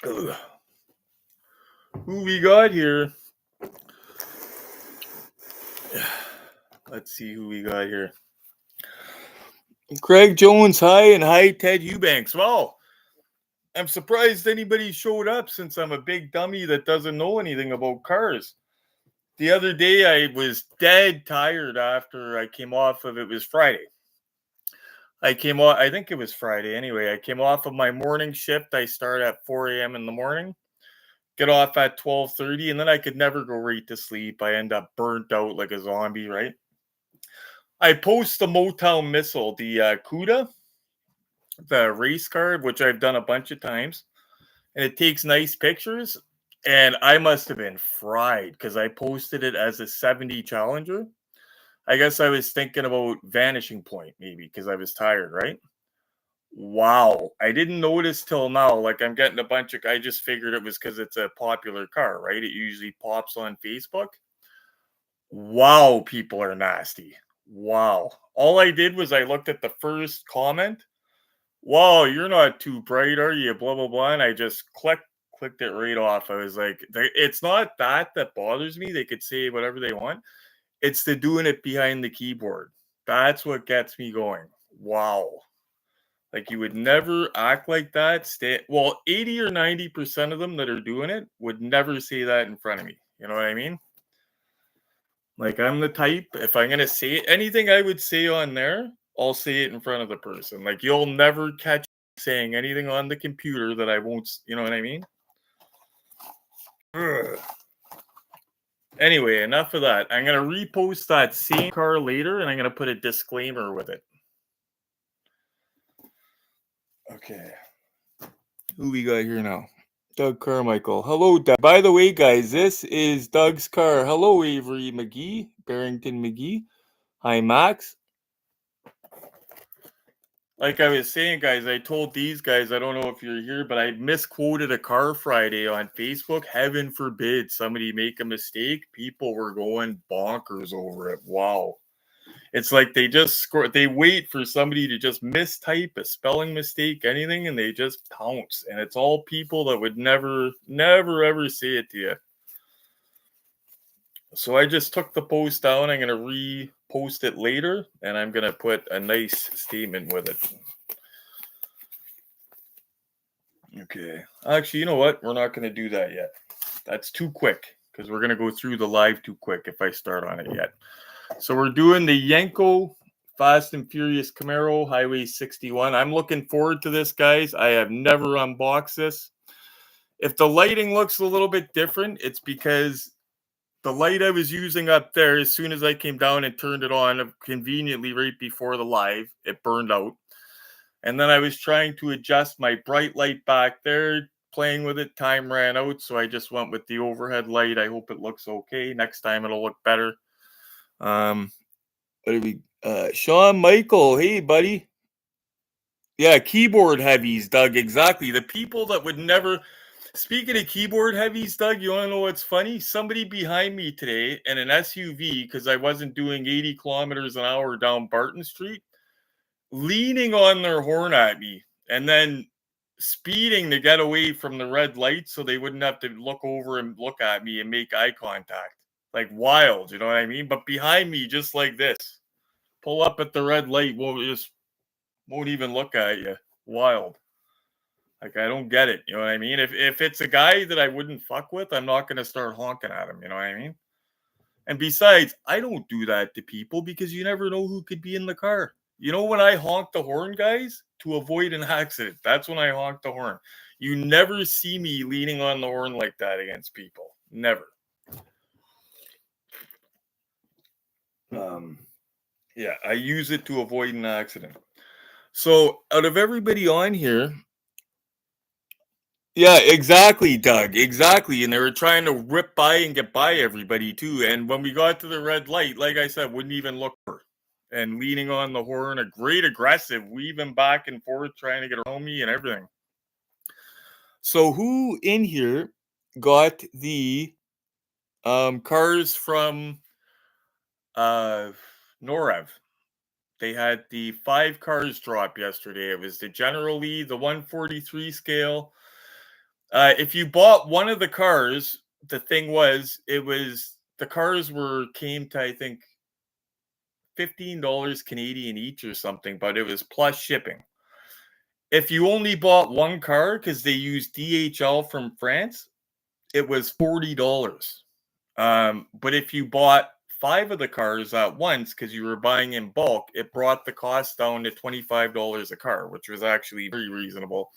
Ugh. Who we got here? Let's see who we got here. Craig Jones, hi, and hi, Ted Eubanks. Well, I'm surprised anybody showed up since I'm a big dummy that doesn't know anything about cars. The other day, I was dead tired after I came off of it was Friday. I think it was Friday anyway. I came off of my morning shift. I start at 4 a.m. in the morning, get off at 12:30, and then I could never go right to sleep. I end up burnt out like a zombie, right? I post the Motown Missile, the CUDA, the race car, which I've done a bunch of times, and it takes nice pictures. And I must have been fried because I posted it as a 70 Challenger. I guess I was thinking about Vanishing Point, maybe, because I was tired, right? Wow. I didn't notice till now. Like, I'm getting a bunch of, I just figured it was because it's a popular car, right? It usually pops on Facebook. Wow, people are nasty. Wow. All I did was I looked at the first comment. Wow, you're not too bright, are you? Blah, blah, blah. And I just clicked it right off. I was like, it's not that bothers me. They could say whatever they want. It's the doing it behind the keyboard. That's what gets me going. Wow. Like, you would never act like that. 80 or 90% of them that are doing it would never say that in front of me. You know what I mean? Like, I'm the type, if I'm going to say anything I would say on there, I'll say it in front of the person. Like, you'll never catch me saying anything on the computer that I won't, you know what I mean? Ugh. Anyway, enough of that. I'm going to repost that same car later, and I'm going to put a disclaimer with it. Okay. Who we got here now? Doug Carmichael. Hello, Doug. By the way, guys, this is Doug's car. Hello, Avery McGee, Barrington McGee. Hi, Max. Like I was saying, guys, I told these guys, I don't know if you're here, but I misquoted a car Friday on Facebook. Heaven forbid somebody make a mistake. People were going bonkers over it. Wow. It's like they just they wait for somebody to just mistype a spelling mistake, anything, and they just pounce. And it's all people that would never, ever say it to you. So I just took the post down. I'm going to repost it later, and I'm going to put a nice statement with it. Okay. Actually, you know what? We're not going to do that yet. That's too quick because we're going to go through the live too quick if I start on it yet. So we're doing the Yenko Fast and Furious Camaro Highway 61. I'm looking forward to this, guys. I have never unboxed this. If the lighting looks a little bit different, it's because the light I was using up there, as soon as I came down and turned it on, conveniently right before the live, it burned out. And then I was trying to adjust my bright light back there, playing with it. Time ran out, so I just went with the overhead light. I hope it looks okay. Next time it'll look better. What do we? Sean Michael, hey buddy. Yeah, keyboard heavies, Doug. Exactly. The people that would never. Speaking of keyboard heavies, Doug, you want to know what's funny? Somebody behind me today in an SUV, because I wasn't doing 80 kilometers an hour down Barton Street, leaning on their horn at me and then speeding to get away from the red light so they wouldn't have to look over and look at me and make eye contact. Like wild, you know what I mean? But behind me, just like this, pull up at the red light, won't even look at you. Wild. Like, I don't get it. You know what I mean? If it's a guy that I wouldn't fuck with, I'm not going to start honking at him. You know what I mean? And besides, I don't do that to people because you never know who could be in the car. You know, when I honk the horn, guys, to avoid an accident, that's when I honk the horn. You never see me leaning on the horn like that against people. Never. Yeah, I use it to avoid an accident. So, out of everybody on here, yeah, exactly, Doug. Exactly. And they were trying to rip by and get by everybody too. And when we got to the red light, like I said, wouldn't even look for and leaning on the horn, a great aggressive, weaving back and forth, trying to get around me and everything. So who in here got the cars from Norev? They had the 5 cars drop yesterday. It was the General Lee, the 143 scale. If you bought one of the cars, the thing was, the cars came to, I think, $15 Canadian each or something, but it was plus shipping. If you only bought one car because they use DHL from France, it was $40. But if you bought five of the cars at once because you were buying in bulk, it brought the cost down to $25 a car, which was actually very reasonable.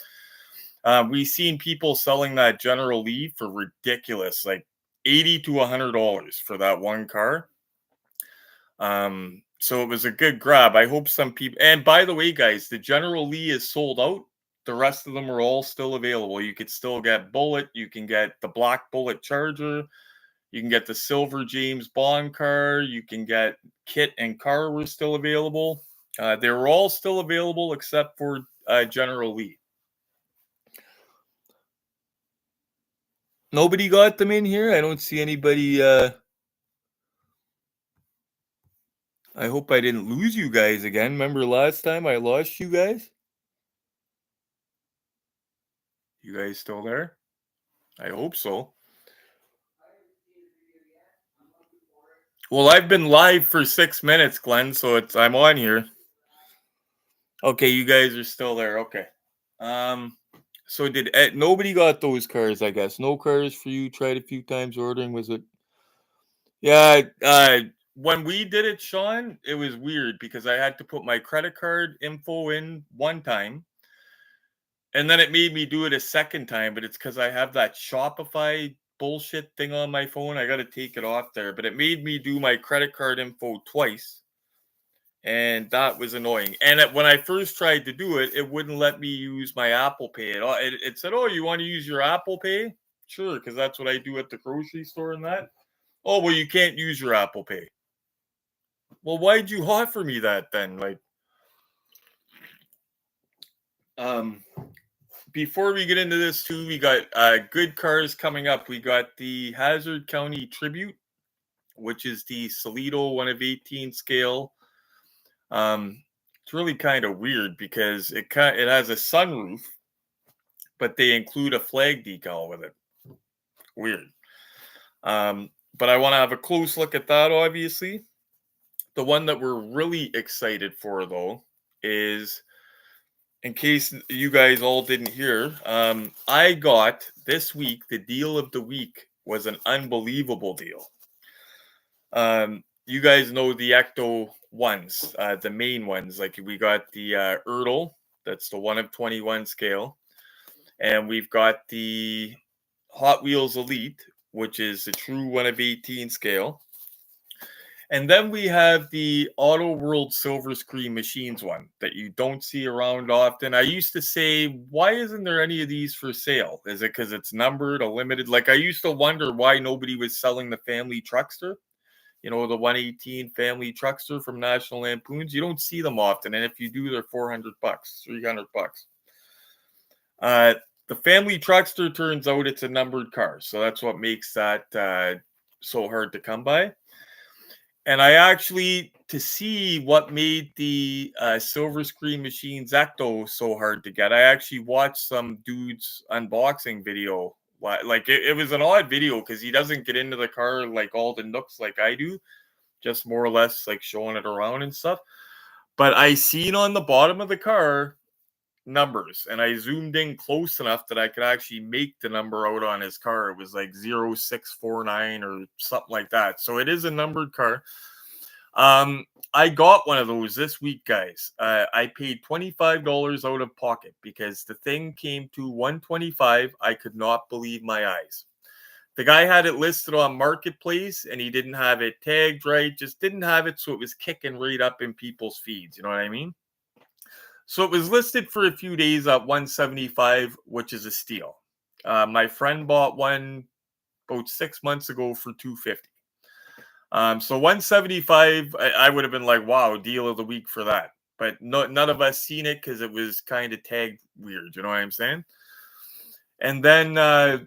We've seen people selling that General Lee for ridiculous, like $80 to $100 for that one car. So it was a good grab. I hope some people. And by the way, guys, the General Lee is sold out. The rest of them are all still available. You could still get Bullet. You can get the Black Bullet Charger. You can get the Silver James Bond car. You can get Kit and Car were still available. They were all still available except for General Lee. Nobody got them in here. I don't see anybody. I hope I didn't lose you guys again. Remember last time I lost you guys? You guys still there? I hope so. Well, I've been live for 6 minutes, Glenn, so I'm on here. Okay, you guys are still there. Okay. So nobody got those cars, I guess. No cars for you. Tried a few times ordering. Was it? Yeah, when we did it, Sean, it was weird because I had to put my credit card info in one time. And then it made me do it a second time, but it's because I have that Shopify bullshit thing on my phone. I got to take it off there. But it made me do my credit card info twice. And that was annoying. And when I first tried to do it, it wouldn't let me use my Apple Pay. It said, "Oh, you want to use your Apple Pay?" Sure, because that's what I do at the grocery store and that. Oh, well, you can't use your Apple Pay. Well, why'd you offer me that then? Like, before we get into this too, we got good cars coming up. We got the Hazard County Tribute, which is the Solido 1 of 18 scale. It's really kind of weird because it has a sunroof, but they include a flag decal with it. Weird. But I want to have a close look at that, obviously. The one that we're really excited for, though, is, in case you guys all didn't hear, I got this week, the deal of the week was an unbelievable deal. You guys know the Ecto ones, the main ones. Like we got the Ertl, that's the 1 of 21 scale. And we've got the Hot Wheels Elite, which is the true 1 of 18 scale. And then we have the Auto World Silver Screen Machines one that you don't see around often. I used to say, why isn't there any of these for sale? Is it because it's numbered or limited? Like I used to wonder why nobody was selling the family truckster. You know, the 118 family truckster from National Lampoons. You don't see them often. And if you do, they're $400, $300. The family truckster, turns out it's a numbered car. So that's what makes that so hard to come by. And I actually, to see what made the Silver Screen Machines Ecto so hard to get, I actually watched some dude's unboxing video. Like it was an odd video because he doesn't get into the car like all the nooks like I do, just more or less like showing it around and stuff. But I seen on the bottom of the car numbers, and I zoomed in close enough that I could actually make the number out on his car. It was like 0649 or something like that. So it is a numbered car. I got one of those this week, guys. I paid $25 out of pocket because the thing came to $125. I could not believe my eyes. The guy had it listed on Marketplace and he didn't have it tagged right, just didn't have it, so it was kicking right up in people's feeds. You know what I mean? So it was listed for a few days at $175, which is a steal. My friend bought one about 6 months ago for $250. So $175, I would have been like, wow, deal of the week for that. But none of us seen it because it was kind of tagged weird. You know what I'm saying? And then I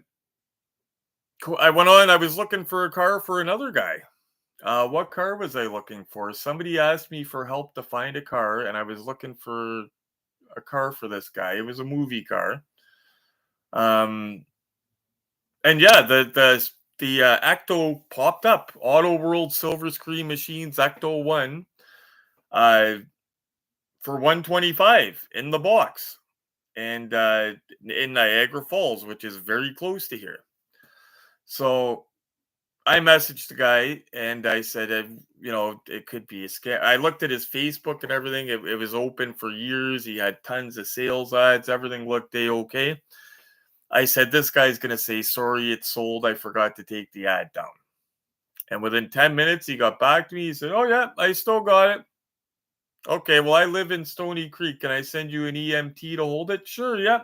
went on. I was looking for a car for another guy. What car was I looking for? Somebody asked me for help to find a car, and I was looking for a car for this guy. It was a movie car. And yeah, the Ecto popped up. Auto World Silver Screen Machines Ecto 1 uh, for 125 in the box. And in Niagara Falls, which is very close to here. So I messaged the guy and I said, it could be a scam. I looked at his Facebook and everything. It was open for years. He had tons of sales ads. Everything looked okay. I said, this guy's going to say, sorry, it's sold. I forgot to take the ad down. And within 10 minutes, he got back to me. He said, oh, yeah, I still got it. Okay, well, I live in Stony Creek. Can I send you an EMT to hold it? Sure, yeah.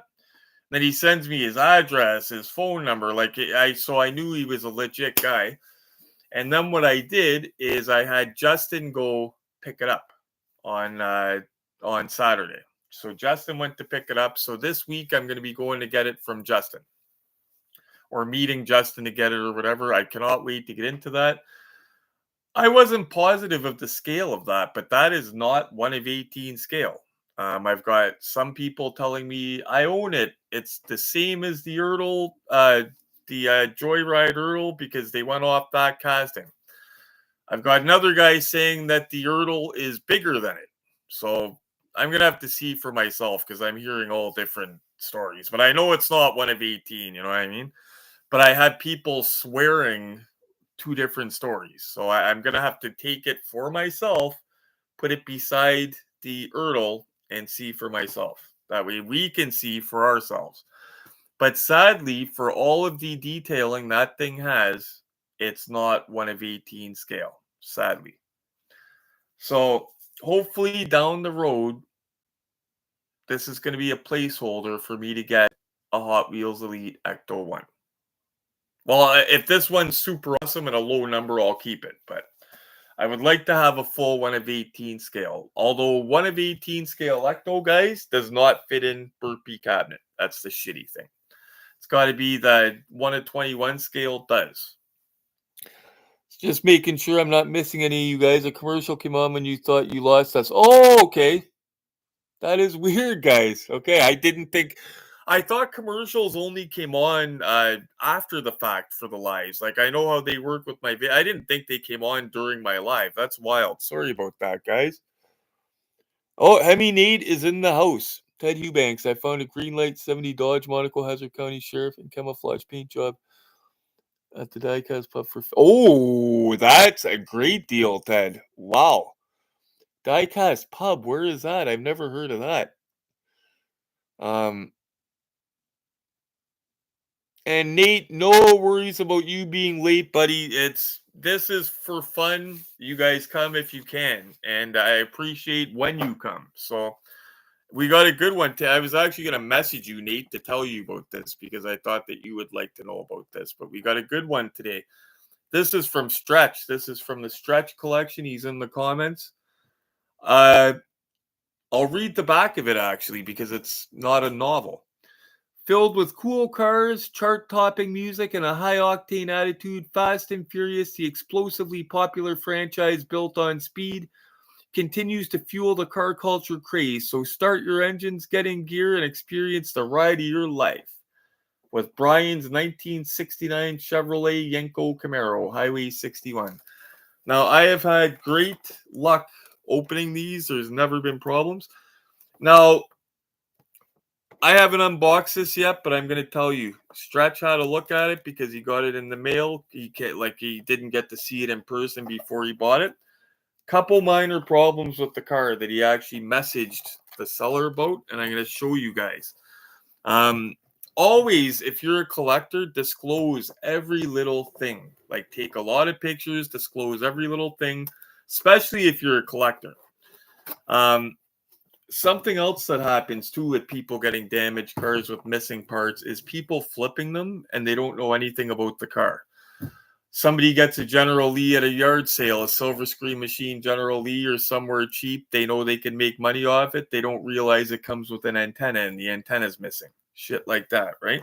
Then he sends me his address, his phone number. So I knew he was a legit guy. And then what I did is I had Justin go pick it up on Saturday. So Justin went to pick it up. So this week I'm going to be going to get it from Justin, or meeting Justin to get it or whatever. I cannot wait to get into that. I wasn't positive of the scale of that, but that is not 1 of 18 scale. I've got some people telling me I own it. It's the same as the Ertl, the Joyride Ertl, because they went off that casting. I've got another guy saying that the Ertl is bigger than it. So I'm going to have to see for myself, because I'm hearing all different stories. But I know it's not 1 of 18, you know what I mean? But I had people swearing 2 different stories. So I'm going to have to take it for myself, put it beside the Ertl, and see for myself. That way we can see for ourselves. But sadly, for all of the detailing that thing has, it's not 1 of 18 scale, sadly. So hopefully down the road, this is going to be a placeholder for me to get a Hot Wheels Elite Ecto 1. Well, if this one's super awesome and a low number, I'll keep it. But I would like to have a full 1 of 18 scale. Although 1 of 18 scale Ecto, guys, does not fit in burpee cabinet. That's the shitty thing. It's got to be the 1 of 21 scale does. Just making sure I'm not missing any of you guys. A commercial came on when you thought you lost us. Oh, okay. That is weird, guys. Okay, I thought commercials only came on after the fact for the lives. Like, I know how they work with my I didn't think they came on during my live. That's wild. Sorry about that, guys. Oh, Hemi Nate is in the house. Ted Eubanks, I found a green light 70 Dodge Monaco Hazard County Sheriff and camouflage paint job at the diecast pub for. Oh, that's a great deal, Ted. Wow. Diecast pub, where is that? I've never heard of that. And Nate, no worries about you being late, buddy. This is for fun. You guys come if you can, and I appreciate when you come. So we got a good one. I was actually going to message you, Nate, to tell you about this because I thought that you would like to know about this. But we got a good one today. This is from Stretch. This is from the Stretch collection. He's in the comments. I'll read the back of it actually because it's not a novel. Filled with cool cars, chart-topping music, and a high-octane attitude, Fast and Furious, the explosively popular franchise built on speed, continues to fuel the car culture craze. So start your engines, get in gear, and experience the ride of your life with Brian's 1969 Chevrolet Yenko Camaro, Highway 61. Now, I have had great luck opening these. There's never been problems. Now, I haven't unboxed this yet, but I'm going to tell you, Stretch had a look at it because he got it in the mail. He didn't get to see it in person before he bought it. Couple minor problems with the car that he actually messaged the seller about, and I'm going to show you guys. Always, if you're a collector, disclose every little thing. Like, take a lot of pictures, disclose every little thing, especially if you're a collector. Something else that happens too with people getting damaged cars with missing parts is people flipping them and they don't know anything about the car. Somebody gets a General Lee at a yard sale, a silver screen machine General Lee or somewhere cheap. They know they can make money off it. They don't realize it comes with an antenna and the antenna's missing. Shit like that, right?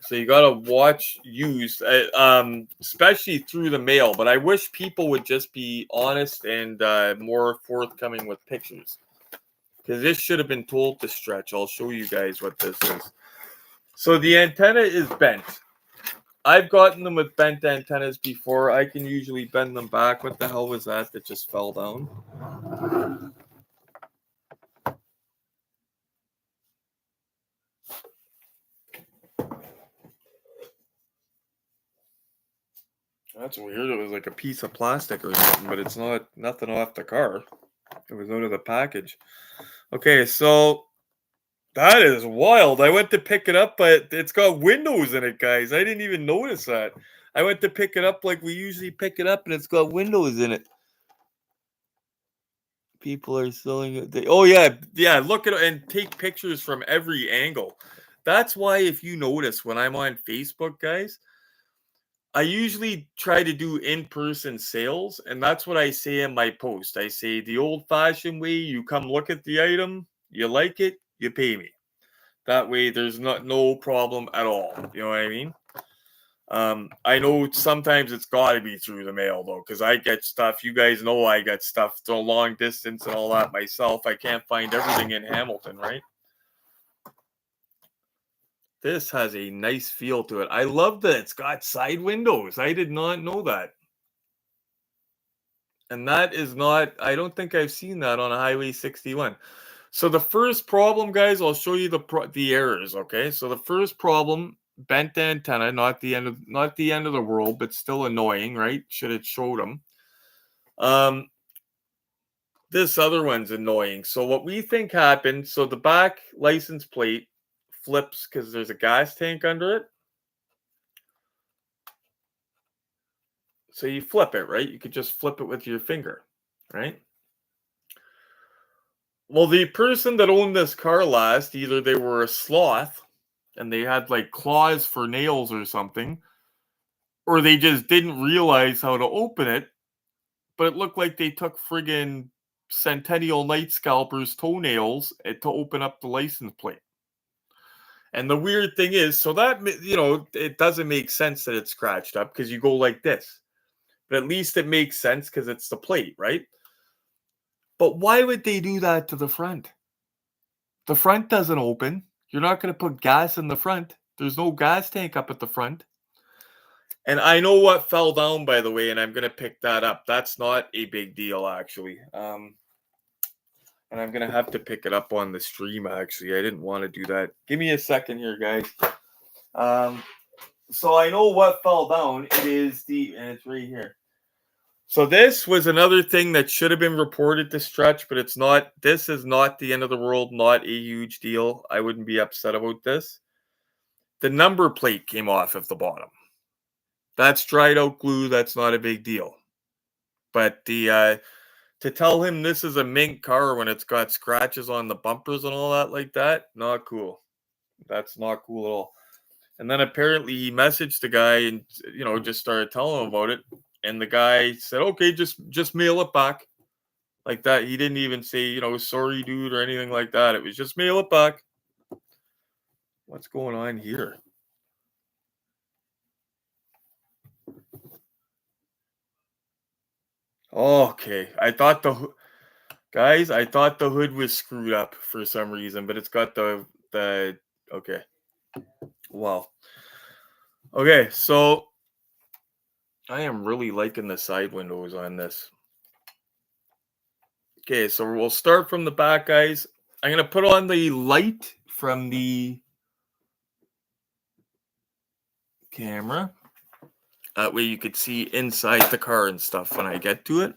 So you got to watch used, especially through the mail. But I wish people would just be honest and more forthcoming with pictures. Because this should have been told to Stretch. I'll show you guys what this is. So the antenna is bent. I've gotten them with bent antennas before. I can usually bend them back. What the hell was that just fell down? That's weird. It was like a piece of plastic or something, but it's not nothing off the car. It was out of the package. Okay, so that is wild. I went to pick it up, but it's got windows in it, guys. I didn't even notice that. I went to pick it up like we usually pick it up, and it's got windows in it. People are selling it. Oh yeah. Look at it and take pictures from every angle. That's why, if you notice, when I'm on Facebook, guys, I usually try to do in-person sales, and that's what I say in my post. I say the old-fashioned way: you come look at the item, you like it, you pay me. That way, there's no problem at all. You know what I mean? I know sometimes it's got to be through the mail though, because I get stuff. You guys know I get stuff so long distance and all that myself. I can't find everything in Hamilton, right? This has a nice feel to it. I love that it's got side windows. I did not know that. And that is not, I don't think I've seen that on a Highway 61. So the first problem, guys, I'll show you the errors, okay? So the first problem, bent antenna, not the end of the world, but still annoying, right? Should have showed them. This other one's annoying. So what we think happened, so the back license plate flips because there's a gas tank under it. So you flip it, right? You could just flip it with your finger, right? Well, the person that owned this car last, either they were a sloth and they had like claws for nails or something, or they just didn't realize how to open it, but it looked like they took friggin' Centennial Night Scalper's toenails to open up the license plate. And the weird thing is, so that, it doesn't make sense that it's scratched up because you go like this. But at least it makes sense because it's the plate, right? But why would they do that to the front? The front doesn't open. You're not going to put gas in the front. There's no gas tank up at the front. And I know what fell down, by the way, and I'm going to pick that up. That's not a big deal, actually. And I'm going to have to pick it up on the stream, actually. I didn't want to do that. Give me a second here, guys. So I know what fell down. It is and it's right here. So this was another thing that should have been reported to Stretch, but it's not. This is not the end of the world, not a huge deal. I wouldn't be upset about this. The number plate came off of the bottom. That's dried out glue. That's not a big deal. But to tell him this is a mint car when it's got scratches on the bumpers and all that like that, not cool. That's not cool at all. And then apparently he messaged the guy and just started telling him about it. And the guy said, "Okay, just mail it back." Like that. He didn't even say, "Sorry, dude," or anything like that. It was just mail it back. What's going on here? Okay. I thought the hood was screwed up for some reason, but it's got the okay. Wow. Okay, so I am really liking the side windows on this. Okay, so we'll start from the back, guys. I'm going to put on the light from the camera. That way you could see inside the car and stuff when I get to it.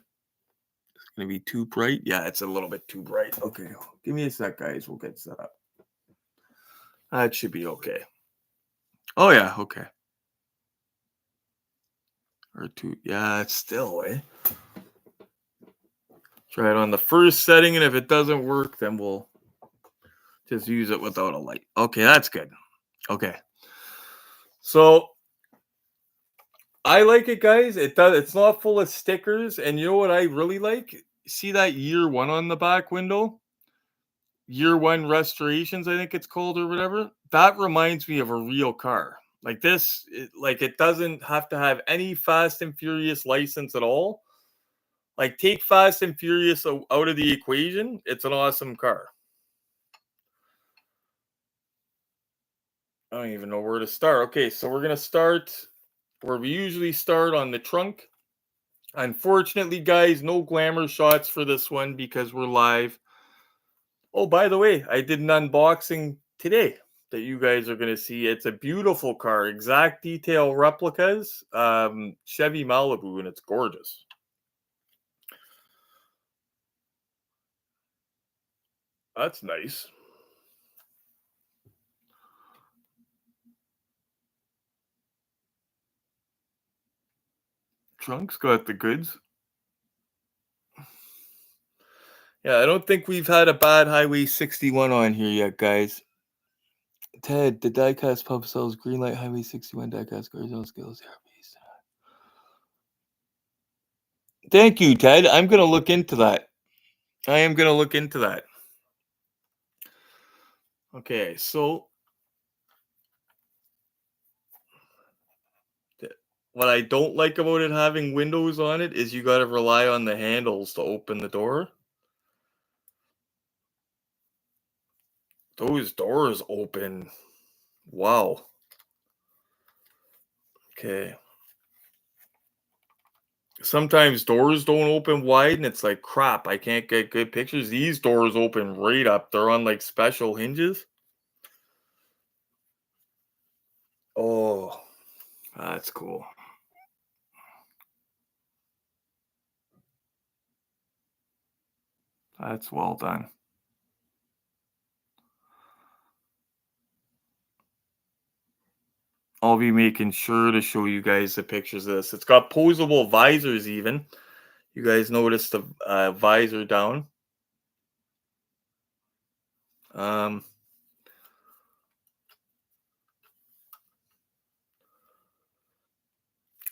It's going to be too bright. Yeah, it's a little bit too bright. Okay, give me a sec, guys. We'll get set up. That should be okay. Oh, yeah, okay. Or two. Yeah, it's still, eh? Try it on the first setting, and if it doesn't work, then we'll just use it without a light. Okay, that's good. Okay. So I like it, guys. It's not full of stickers. And you know what I really like? See that year one on the back window? Year one restorations, I think it's called, or whatever. That reminds me of a real car. Like this, it doesn't have to have any Fast and Furious license at all. Like, take Fast and Furious out of the equation. It's an awesome car. I don't even know where to start. Okay, so we're gonna start where we usually start, on the trunk. Unfortunately, guys, no glamour shots for this one because we're live. Oh, by the way, I did an unboxing today that you guys are going to see. It's a beautiful car, exact detail replicas, Chevy Malibu, and it's gorgeous. That's nice. Trunk's got the goods. Yeah, I don't think we've had a bad Highway 61 on here yet, guys. Ted, the diecast pub sells Greenlight Highway 61 diecast cars on skills. Thank you, Ted. I'm going to look into that. I am going to look into that. Okay, so what I don't like about it having windows on it is you got to rely on the handles to open the door. Those doors open. Wow. Okay. Sometimes doors don't open wide and it's like, crap, I can't get good pictures. These doors open right up. They're on like special hinges. Oh, that's cool. That's well done. I'll be making sure to show you guys the pictures of this. It's got posable visors even. You guys notice the visor down. Um,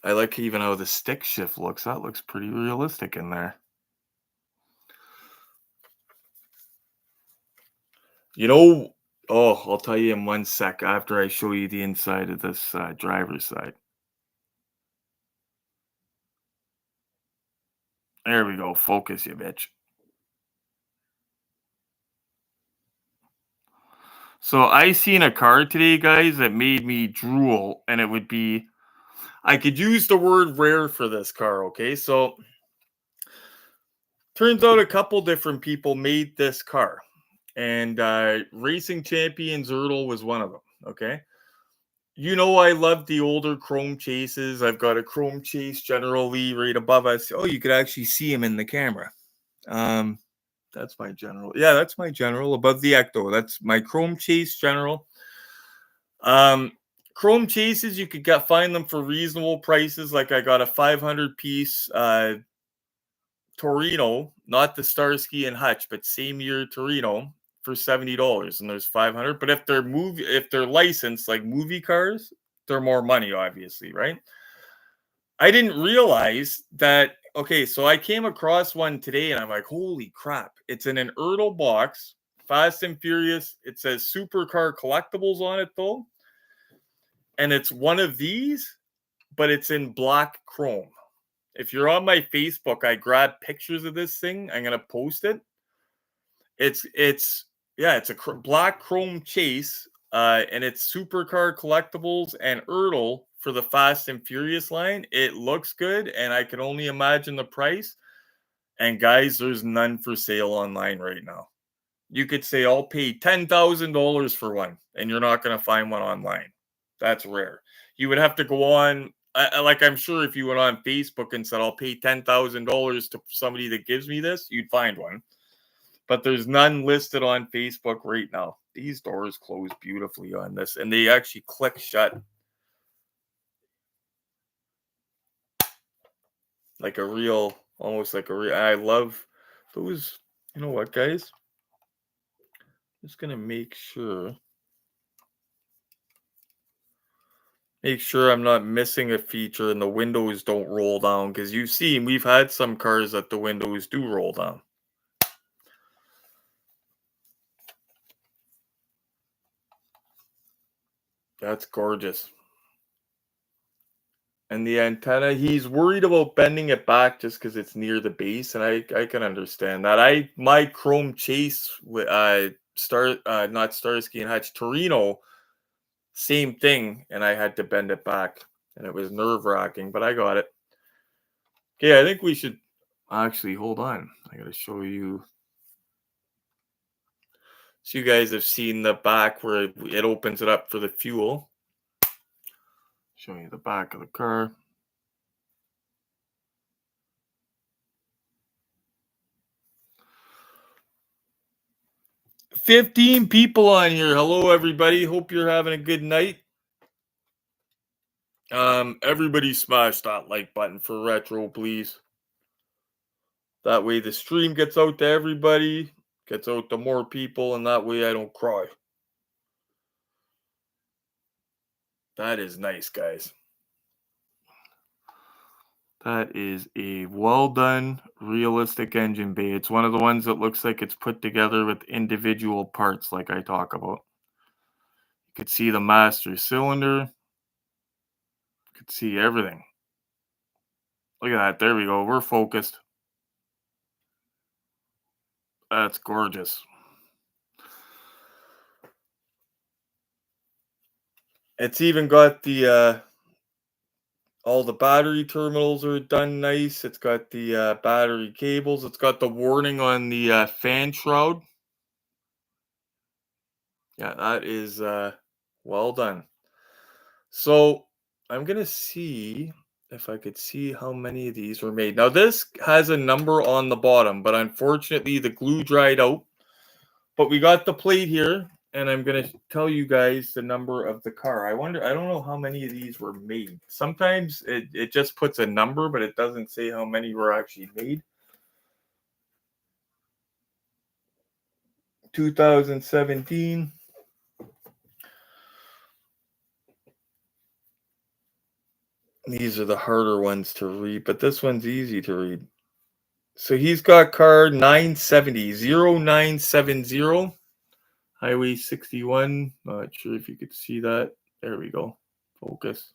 I like even how the stick shift looks. That looks pretty realistic in there. You know, oh, I'll tell you in 1 sec after I show you the inside of this driver's side. There we go. Focus, you bitch. So I seen a car today, guys, that made me drool, and it would be, I could use the word rare for this car, okay? So turns out a couple different people made this car, and Racing Champions Ertl was one of them, okay? You know, I love the older chrome chases. I've got a chrome chase General Lee right above us. Oh, you could actually see him in the camera. Um, that's my General. Yeah, that's my General above the Ecto. That's my chrome chase General. Um, Chrome chases, you could find them for reasonable prices. Like I got a 500 piece Torino, not the Starsky and Hutch, but same year Torino for $70, and there's 500. But if they're licensed like movie cars, they're more money, obviously, right? I didn't realize that. Okay, so I came across one today, and I'm like, holy crap! It's in an Ertl box, Fast and Furious. It says Supercar Collectibles on it though, and it's one of these, but it's in black chrome. If you're on my Facebook, I grabbed pictures of this thing. I'm gonna post it. It's yeah, it's a black chrome chase, and it's Supercar Collectibles and Ertl for the Fast and Furious line. It looks good, and I can only imagine the price. And guys, there's none for sale online right now. You could say I'll pay $10,000 for one, and you're not gonna find one online. That's rare. You would have to go on. Like I'm sure if you went on Facebook and said I'll pay $10,000 to somebody that gives me this, you'd find one. But there's none listed on Facebook right now. These doors close beautifully on this, and they actually click shut like a real, almost like a real. I love those. You know what, guys? I'm just gonna make sure I'm not missing a feature and the windows don't roll down, because you've seen we've had some cars that the windows do roll down. That's gorgeous. And the antenna, he's worried about bending it back just because it's near the base, and I can understand that. My chrome chase with not Starsky and Hutch Torino, Same thing, and I had to bend it back, and it was nerve-wracking, but I got it. Okay, I think we should actually hold on. I gotta show you. So you guys have seen the back where it opens it up for the fuel. Show you the back of the car. 15 people on here. Hello, everybody. Hope you're having a good night. Everybody smash that like button for retro, please. That way the stream gets out to everybody, gets out to more people, and that way I don't cry. That is nice, guys. That is a well done, realistic engine bay. It's one of the ones that looks like it's put together with individual parts, like I talk about. You could see the master cylinder. You could see everything. Look at that. There we go. We're focused. That's gorgeous. It's even got the all the battery terminals are done nice. It's got the battery cables. It's got the warning on the fan shroud. Yeah, that is well done. So I'm gonna see if I could see how many of these were made. Now this has a number on the bottom, but unfortunately the glue dried out. But we got the plate here, and I'm gonna tell you guys the number of the car. I don't know how many of these were made. Sometimes it just puts a number, but it doesn't say how many were actually made. 2017. These are the harder ones to read, but this one's easy to read. So he's got car 970, 0970, Highway 61. Not sure if you could see that. There we go. Focus.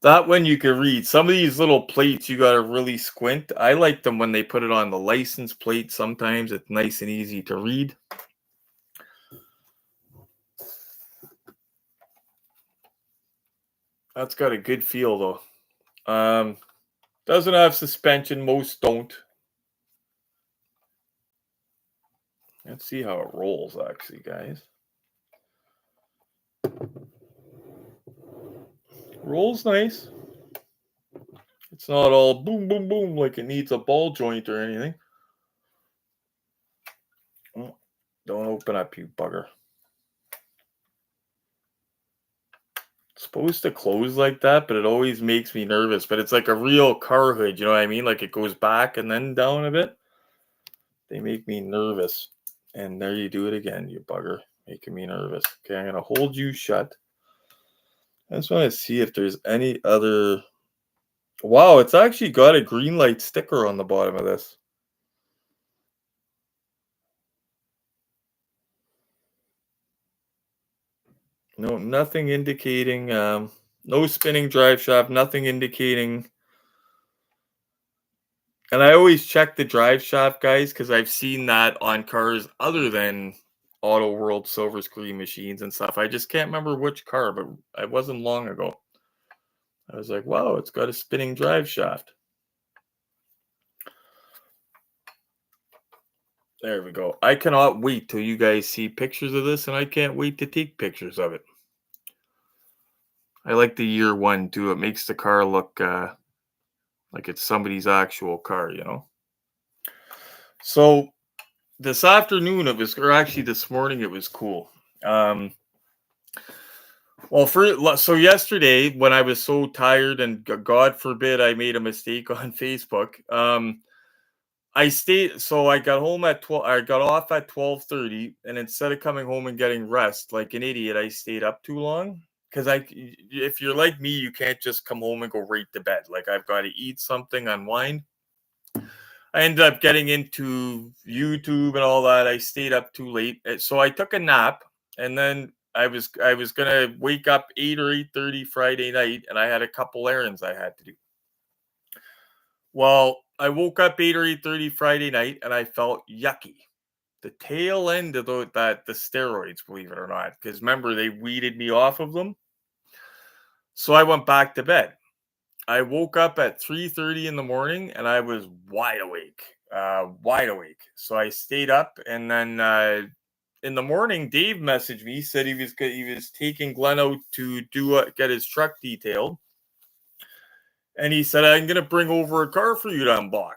That one you can read. Some of these little plates you got to really squint. I like them when they put it on the license plate. Sometimes it's nice and easy to read. That's got a good feel though. Doesn't have suspension. Most don't. Let's see how it rolls actually, guys. Rolls nice. It's not all boom, boom, boom like it needs a ball joint or anything. Oh, don't open up, you bugger. It's supposed to close like that, but it always makes me nervous. But it's like a real car hood, you know what I mean? Like it goes back and then down a bit. They make me nervous. And there you do it again, you bugger. Making me nervous. Okay, I'm going to hold you shut. I just want to see if there's any other... Wow, it's actually got a green light sticker on the bottom of this. No, nothing indicating... no spinning drive shaft, nothing indicating... And I always check the drive shaft, guys, because I've seen that on cars other than Auto World Silver Screen machines and stuff. I just can't remember which car, but it wasn't long ago. I was like, wow, it's got a spinning drive shaft. There we go. I cannot wait till you guys see pictures of this, and I can't wait to take pictures of it. I like the year one, too. It makes the car look like it's somebody's actual car, you know? So this afternoon, or actually this morning, it was cool. Well, so yesterday when I was so tired and God forbid I made a mistake on Facebook, I stayed. So I got home at 12. I got off at 12:30, and instead of coming home and getting rest like an idiot, I stayed up too long. Because if you're like me, you can't just come home and go right to bed. Like I've got to eat something, unwind. I ended up getting into YouTube and all that. I stayed up too late, so I took a nap, and then I was gonna wake up 8 or 8:30 Friday night, and I had a couple errands I had to do. Well, I woke up 8 or 8:30 Friday night, and I felt yucky. the tail end of the steroids, believe it or not. Because remember, they weeded me off of them. So I went back to bed. I woke up at 3:30 in the morning and I was wide awake. Wide awake. So I stayed up, and then in the morning, Dave messaged me, said he was taking Glenn out to get his truck detailed. And he said, I'm gonna bring over a car for you to unbox.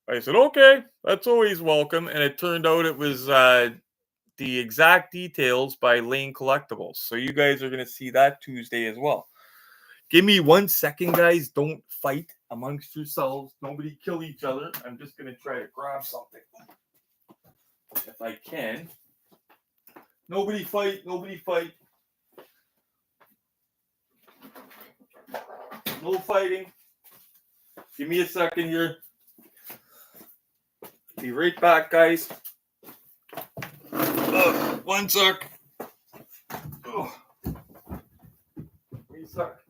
I said, okay, that's always welcome. And it turned out it was the exact details by Lane Collectibles. So you guys are gonna see that Tuesday as well. Give me 1 second, guys. Don't fight amongst yourselves. Nobody kill each other. I'm just going to try to grab something. If I can. Nobody fight. Nobody fight. No fighting. Give me a second here. Be right back, guys. 1 sec. 1 sec.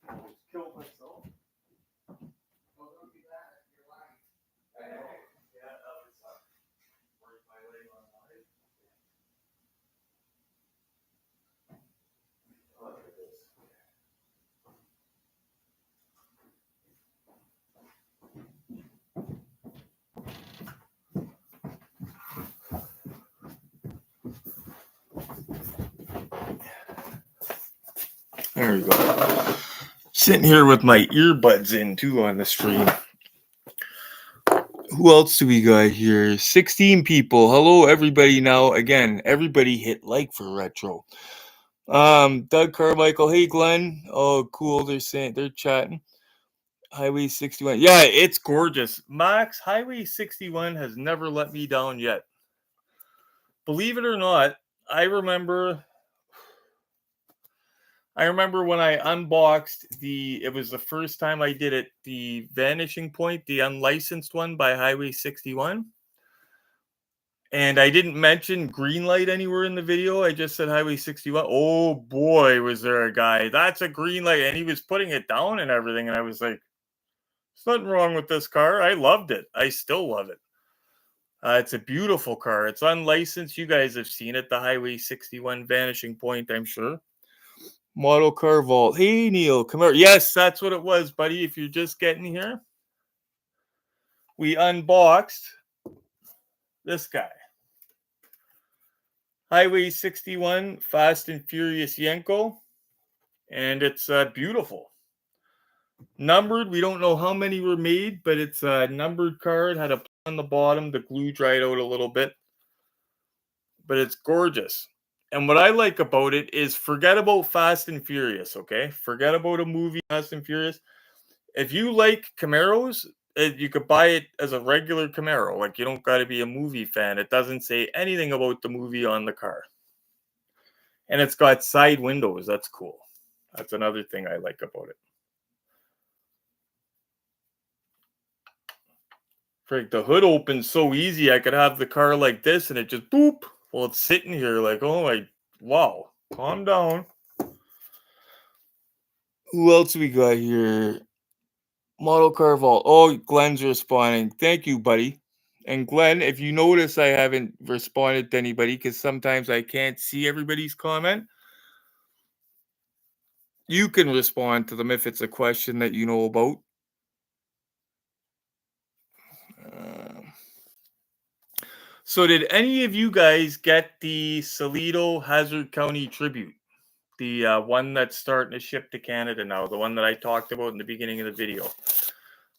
Almost killed myself. There we go. Sitting here with my earbuds in too on the stream. Who else do we got here? 16 people. Hello, everybody. Now, again, everybody hit like for retro. Doug Carmichael. Hey, Glenn. Oh, cool. They're chatting. Highway 61. Yeah, it's gorgeous. Max, Highway 61 has never let me down yet. Believe it or not, I remember when I unboxed it was the first time I did it, the Vanishing Point, the unlicensed one by Highway 61. And I didn't mention green light anywhere in the video. I just said Highway 61. Oh boy, was there a guy. That's a green light. And he was putting it down and everything. And I was like, there's nothing wrong with this car. I loved it. I still love it. It's a beautiful car. It's unlicensed. You guys have seen it. The Highway 61 Vanishing Point, I'm sure. Model car vault. Hey, Neil, come here. Yes, that's what it was, buddy. If you're just getting here, we unboxed this guy. Highway 61 Fast and Furious Yenko. And it's beautiful. Numbered. We don't know how many were made, but it's a numbered car. It had a on the bottom. The glue dried out a little bit. But it's gorgeous. And what I like about it is forget about Fast and Furious, okay? Forget about a movie, Fast and Furious. If you like Camaros, you could buy it as a regular Camaro. Like, you don't got to be a movie fan. It doesn't say anything about the movie on the car. And it's got side windows. That's cool. That's another thing I like about it. Frank, the hood opens so easy. I could have the car like this and it just boop. Well, it's sitting here like, oh my, wow. Calm down. Who else we got here? Model car vault. Oh, Glenn's responding. Thank you, buddy. And Glenn, if you notice, I haven't responded to anybody because sometimes I can't see everybody's comment. You can respond to them if it's a question that you know about. So did any of you guys get the Salito Hazard County Tribute? The one that's starting to ship to Canada now, the one that I talked about in the beginning of the video.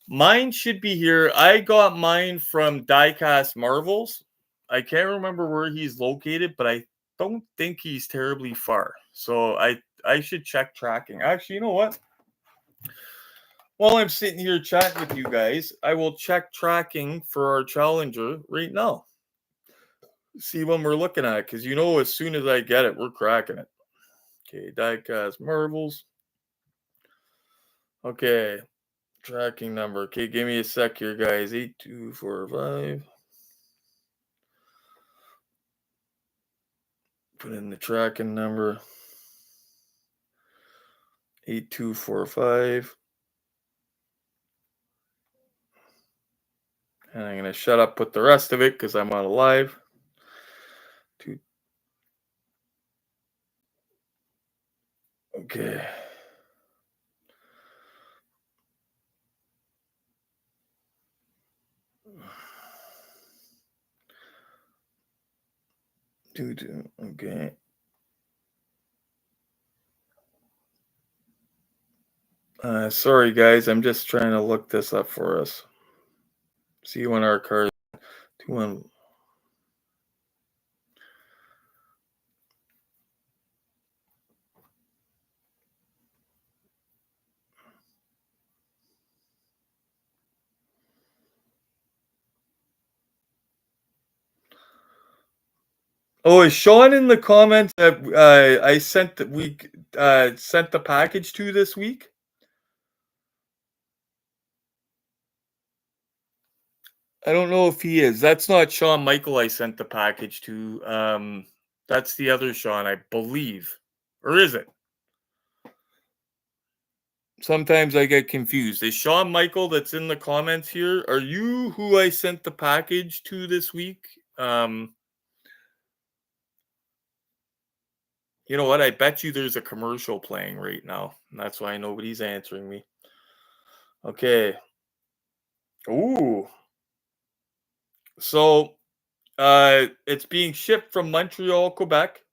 Mine should be here. I got mine from Diecast Marvels. I can't remember where he's located, but I don't think he's terribly far. So I should check tracking. Actually, you know what? While I'm sitting here chatting with you guys, I will check tracking for our Challenger right now. See when we're looking at it, because you know as soon as I get it, we're cracking it. Okay, Diecast Marvels. Okay, tracking number. Okay, give me a sec here, guys. 8245. Put in the tracking number. 8245. And I'm gonna shut up with the rest of it because I'm on a live. Okay. Okay. Sorry guys, I'm just trying to look this up for us. See when our cars 2 Oh, is Sean in the comments that I sent that we sent the package to this week? I don't know if he is. That's not Sean Michael I sent the package to. That's the other Sean, I believe. Or is it? Sometimes I get confused. Is Sean Michael that's in the comments here? Are you who I sent the package to this week? You know what? I bet you there's a commercial playing right now. And that's why nobody's answering me. Okay. Ooh. So it's being shipped from Montreal, Quebec,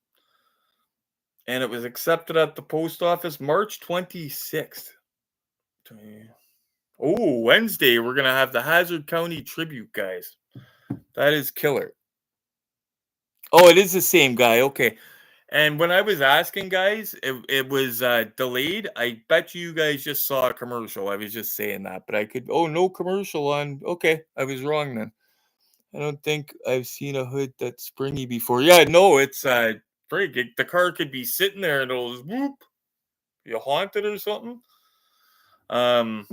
and it was accepted at the post office March 26th. Oh, Wednesday, we're going to have the Hazard County Tribute, guys. That is killer. Oh, it is the same guy. Okay. And when I was asking guys, it was delayed. I bet you guys just saw a commercial. I was just saying that, but I could. Oh, no commercial on. Okay, I was wrong then. I don't think I've seen a hood that's springy before. Yeah, no, it's the car could be sitting there and it'll just whoop. You haunted or something. Um,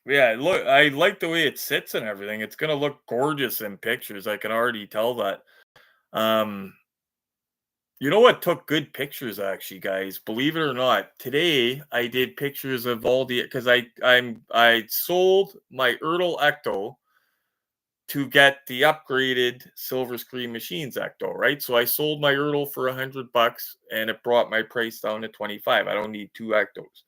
yeah, look, I like the way it sits and everything. It's gonna look gorgeous in pictures. I can already tell that. Um, you know what took good pictures actually, guys? Believe it or not, today I did pictures of all the because I sold my Ertl Ecto to get the upgraded silver screen machines ecto, right? So I sold my Ertl for $100 and it brought my price down to 25. I don't need 2 ectos.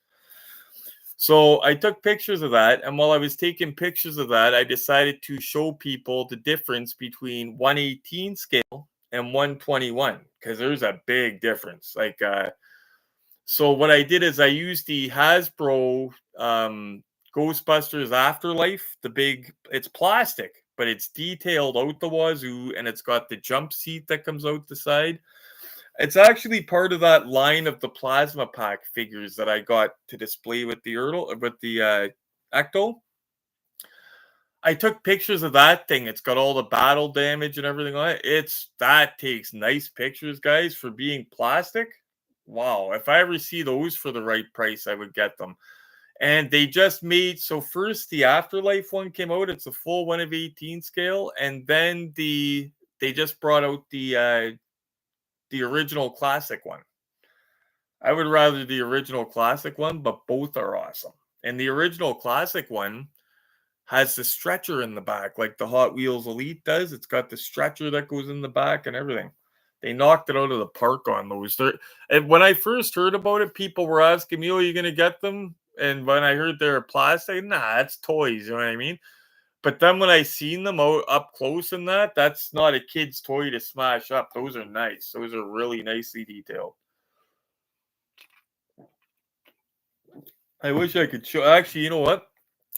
So I took pictures of that, and while I was taking pictures of that, I decided to show people the difference between 118 scale and 121 because there's a big difference. So what I did is I used the Hasbro Ghostbusters Afterlife, it's plastic, but it's detailed out the wazoo, and it's got the jump seat that comes out the side. It's actually part of that line of the plasma pack figures that I got to display with the Ecto. I took pictures of that thing. It's got all the battle damage and everything on it. That takes nice pictures, guys, for being plastic. Wow, if I ever see those for the right price, I would get them. And they just made so first the Afterlife one came out. It's a full 1/18 scale, and then they just brought out the original classic one. I would rather the original classic one, but both are awesome. And the original classic one has the stretcher in the back, like the Hot Wheels Elite does. It's got the stretcher that goes in the back and everything. They knocked it out of the park on those. And when I first heard about it, people were asking me, "Oh, are you going to get them?" And when I heard they're plastic, nah, it's toys. You know what I mean? But then when I seen them out up close in that's not a kid's toy to smash up. Those are nice. Those are really nicely detailed. I wish I could show. Actually, you know what?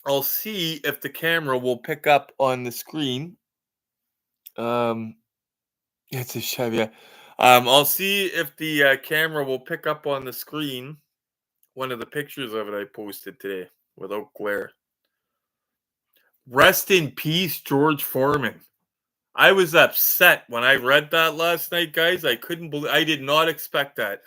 I'll see if the camera will pick up on the screen. It's a Chevy. Yeah. I'll see if the camera will pick up on the screen one of the pictures of it I posted today without glare. Rest in peace, George Foreman. I was upset when I read that last night, guys. I couldn't believe. I did not expect that.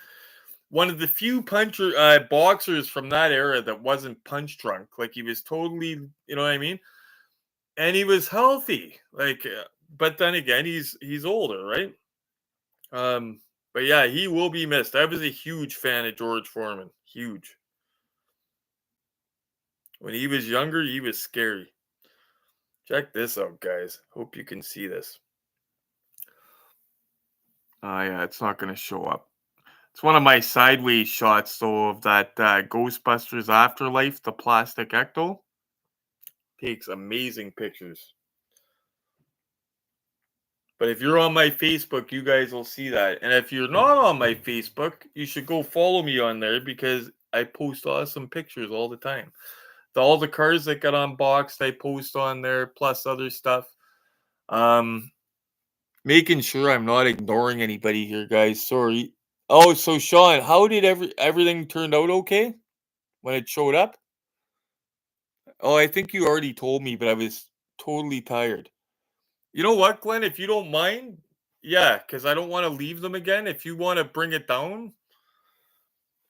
One of the few boxers from that era that wasn't punch drunk. Like he was totally, you know what I mean? And he was healthy. But then again, he's older, right? But yeah, he will be missed. I was a huge fan of George Foreman. Huge. When he was younger, he was scary. Check this out, guys. Hope you can see this. Yeah, it's not going to show up. It's one of my sideways shots, though, of that Ghostbusters Afterlife, the plastic ecto. Takes amazing pictures. But if you're on my Facebook, you guys will see that. And if you're not on my Facebook, you should go follow me on there because I post awesome pictures all the time. All the cars that got unboxed, I post on there, plus other stuff. Making sure I'm not ignoring anybody here, guys. Sorry. Oh, so Sean, how did everything turned out okay when it showed up? Oh, I think you already told me, but I was totally tired. You know what, Glenn? If you don't mind, yeah, because I don't want to leave them again. If you want to bring it down,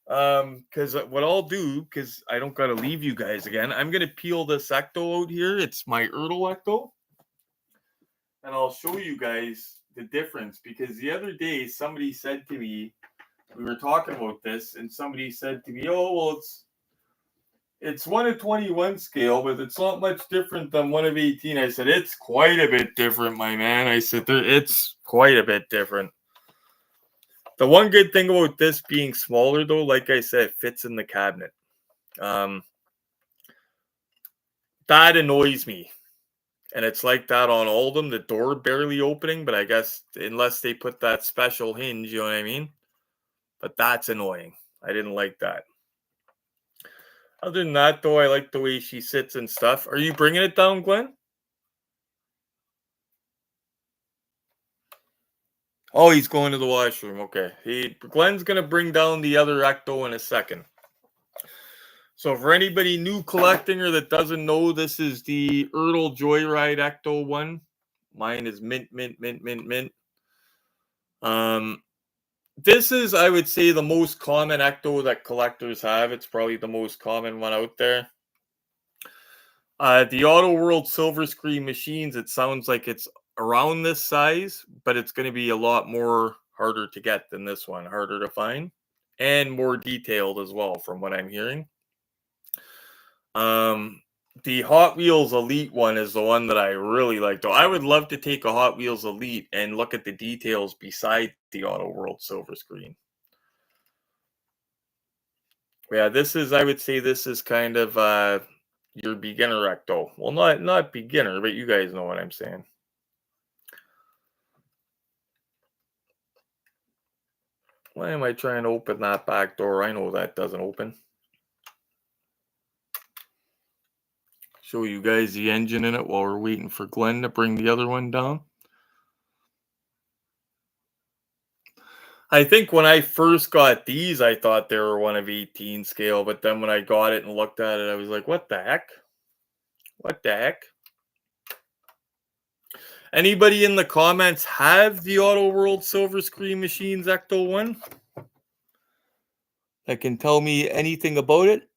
because what I'll do, because I don't gotta leave you guys again, I'm gonna peel this ecto out here. It's my Ertl ecto, and I'll show you guys the difference. Because the other day somebody said to me, we were talking about this, and somebody said to me, "Oh, well, it's 1 of 21 scale, but it's not much different than 1 of 18." I said, "It's quite a bit different, my man." I said, "It's quite a bit different." The one good thing about this being smaller, though, like I said, it fits in the cabinet. That annoys me. And it's like that on all of them, the door barely opening, but I guess unless they put that special hinge, you know what I mean? But that's annoying. I didn't like that. Other than that, though, I like the way she sits and stuff. Are you bringing it down, Glenn? Oh, he's going to the washroom. Okay. Glenn's going to bring down the other ecto in a second. So for anybody new collecting or that doesn't know, this is the Ertl Joyride Ecto one. Mine is mint, mint, mint, mint, mint. This is, I would say, the most common ecto that collectors have. It's probably the most common one out there. The Auto World Silver Screen machines, it sounds like it's around this size, but it's going to be a lot more harder to get than this one, harder to find, and more detailed as well, from what I'm hearing. The Hot Wheels Elite one is the one that I really like, though. I would love to take a Hot Wheels Elite and look at the details beside the Auto World Silver Screen. Yeah, this is, I would say, this is kind of your beginner ecto. Well, not beginner, but you guys know what I'm saying. Why am I trying to open that back door? I know that doesn't open. Show you guys the engine in it while we're waiting for Glenn to bring the other one down. I think when I first got these, I thought they were 1 of 18 scale, but then when I got it and looked at it, I was like, what the heck? What the heck? Anybody in the comments have the Auto World Silver Screen Machines Ecto 1? That can tell me anything about it?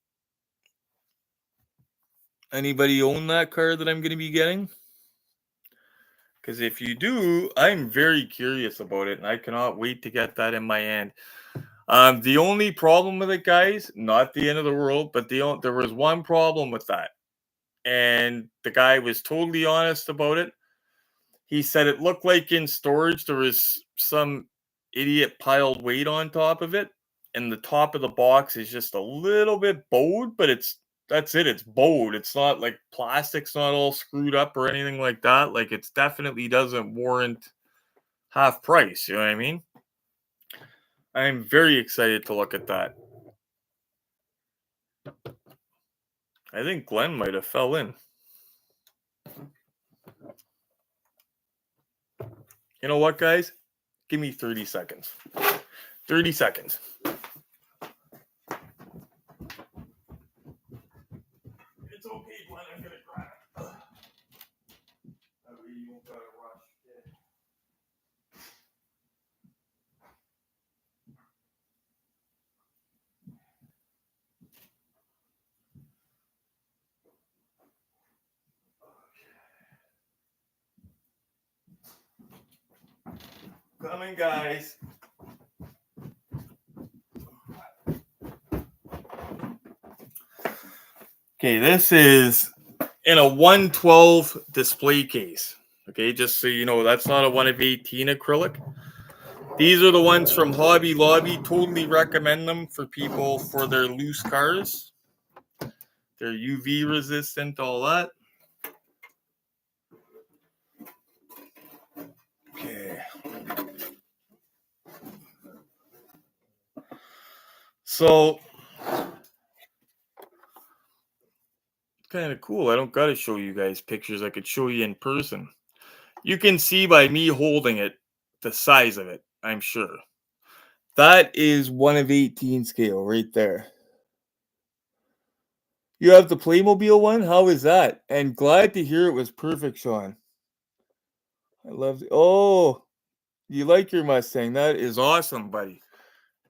Anybody own that car that I'm going to be getting? Because if you do, I'm very curious about it, and I cannot wait to get that in my hand. The only problem with it, guys, not the end of the world, but there was one problem with that. And the guy was totally honest about it. He said it looked like in storage there was some idiot piled weight on top of it, and the top of the box is just a little bit bowed, but that's it. It's bowed. It's not like plastic's not all screwed up or anything like that. Like, it definitely doesn't warrant half price. You know what I mean? I'm very excited to look at that. I think Glenn might have fell in. You know what, guys? Give me 30 seconds. 30 seconds. It's okay, Glenn. I'm going to grab it. That way you won't gotta rush. Coming, guys. Okay, this is in a 112 display case. Okay, just so you know, that's not a 1 of 18 acrylic. These are the ones from Hobby Lobby. Totally recommend them for people for their loose cars. They're UV resistant, all that. Okay. So, kind of cool. I don't got to show you guys pictures. I could show you in person. You can see by me holding it the size of it, I'm sure. That is 1 of 18 scale right there. You have the Playmobil one? How is that? And glad to hear it was perfect, Sean. I love it. Oh, you like your Mustang. That is awesome, buddy.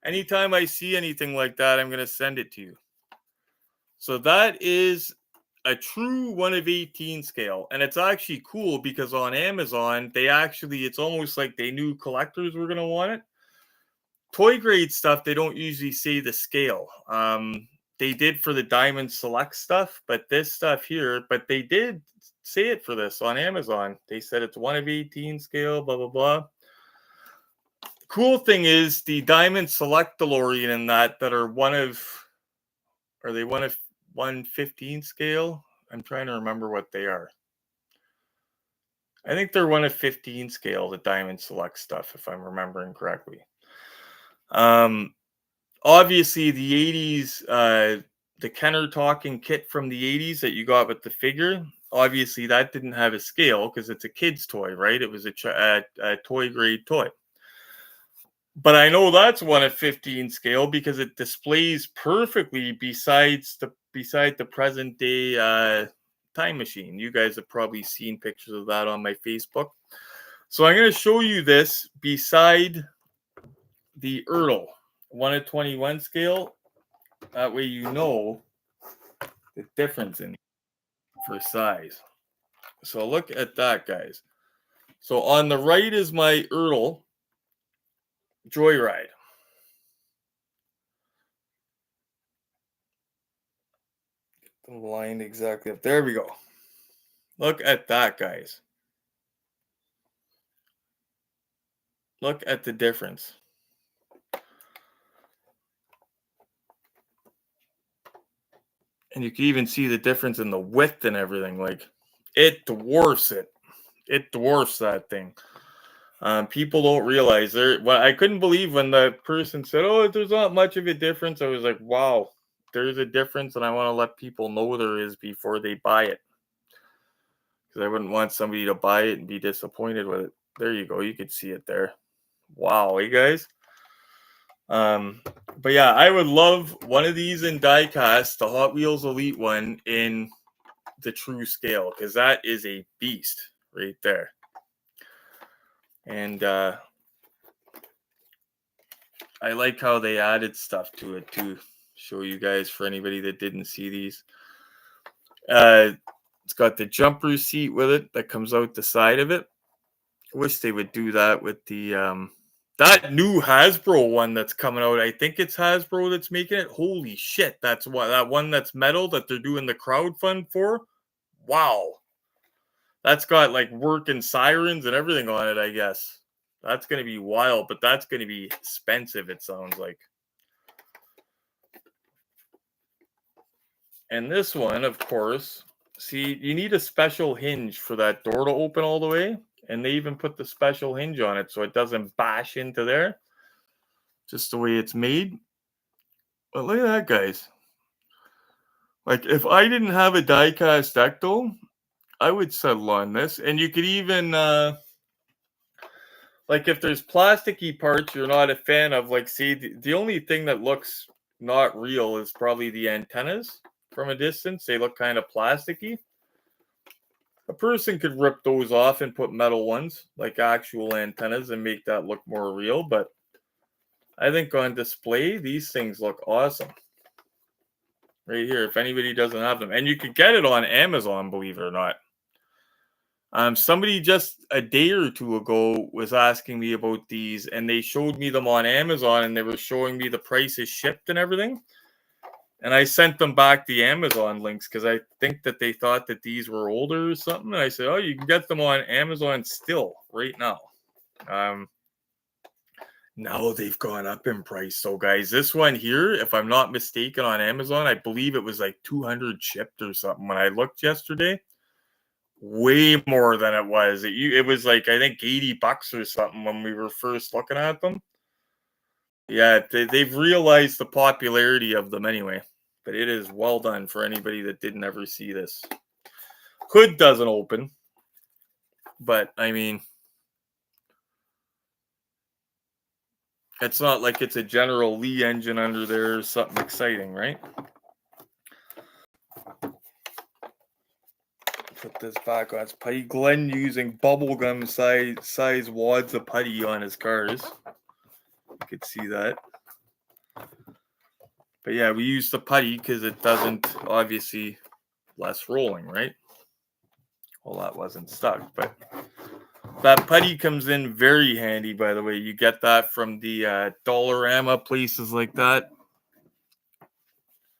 Anytime I see anything like that, I'm going to send it to you. So that is a true 1 of 18 scale. And it's actually cool because on Amazon, it's almost like they knew collectors were going to want it. Toy grade stuff, they don't usually say the scale. They did for the Diamond Select stuff, but this stuff here, but they did say it for this on Amazon. They said it's 1 of 18 scale, blah, blah, blah. Cool thing is the Diamond Select DeLorean in that are they 1 of 115 scale? I'm trying to remember what they are. I think they're 1 of 15 scale, the Diamond Select stuff, if I'm remembering correctly. Obviously the 80s, the Kenner talking kit from the 80s that you got with the figure, obviously that didn't have a scale because it's a kid's toy, right? It was a toy grade toy. But I know that's 1 of 15 scale because it displays perfectly beside the present day time machine. You guys have probably seen pictures of that on my Facebook. So I'm going to show you this beside the Earl 1 of 21 scale. That way you know the difference in for size. So look at that, guys. So on the right is my Earl Joyride. Get the line exactly up. There we go. Look at that, guys. Look at the difference. And you can even see the difference in the width and everything. Like, it dwarfs it. It dwarfs that thing. People don't realize I couldn't believe when the person said, "Oh, there's not much of a difference." I was like, "Wow, there's a difference," and I want to let people know there is before they buy it, because I wouldn't want somebody to buy it and be disappointed with it. There you go. You could see it there. Wow, you guys. But yeah, I would love one of these in diecast, the Hot Wheels Elite one in the true scale, because that is a beast right there. And I like how they added stuff to it to show you guys, for anybody that didn't see these. It's got the jumper seat with it that comes out the side of it. I wish they would do that with the that new Hasbro one that's coming out. I think it's Hasbro that's making it. Holy shit, that's what that one that's metal that they're doing the crowdfund for. Wow. That's got like working sirens and everything on it, I guess. That's going to be wild, but that's going to be expensive, it sounds like. And this one, of course, see, you need a special hinge for that door to open all the way. And they even put the special hinge on it so it doesn't bash into there. Just the way it's made. But look at that, guys. Like, if I didn't have a die-cast deck, though, I would settle on this. And you could even, like, if there's plasticky parts you're not a fan of, like, see, the only thing that looks not real is probably the antennas from a distance. They look kind of plasticky. A person could rip those off and put metal ones, like actual antennas, and make that look more real. But I think on display, these things look awesome. Right here, if anybody doesn't have them. And you could get it on Amazon, believe it or not. Somebody just a day or two ago was asking me about these, and they showed me them on Amazon, and they were showing me the prices shipped and everything. And I sent them back the Amazon links because I think that they thought that these were older or something. And I said, oh, you can get them on Amazon still right now. Now they've gone up in price. So, guys, this one here, if I'm not mistaken, on Amazon, I believe it was like 200 shipped or something when I looked yesterday. Way more than it was. It was like, I think, $80 or something when we were first looking at them. Yeah, they've realized the popularity of them anyway. But it is well done for anybody that didn't ever see this. Hood doesn't open. But, I mean, it's not like it's a General Lee engine under there or something exciting, right? Put this back on. It's putty. Glenn using bubblegum size wads of putty on his cars. You could see that. But yeah, we use the putty because it doesn't, obviously, less rolling, right? Well, that wasn't stuck, but that putty comes in very handy, by the way. You get that from the Dollarama, places like that.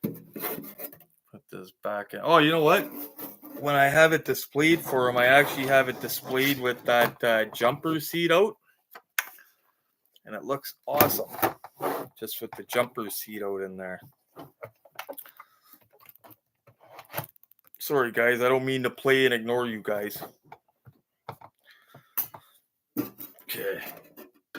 Put this back in. Oh, you know what? When I have it displayed for him, I actually have it displayed with that jumper seat out. And it looks awesome. Just with the jumper seat out in there. Sorry, guys. I don't mean to play and ignore you guys. Okay.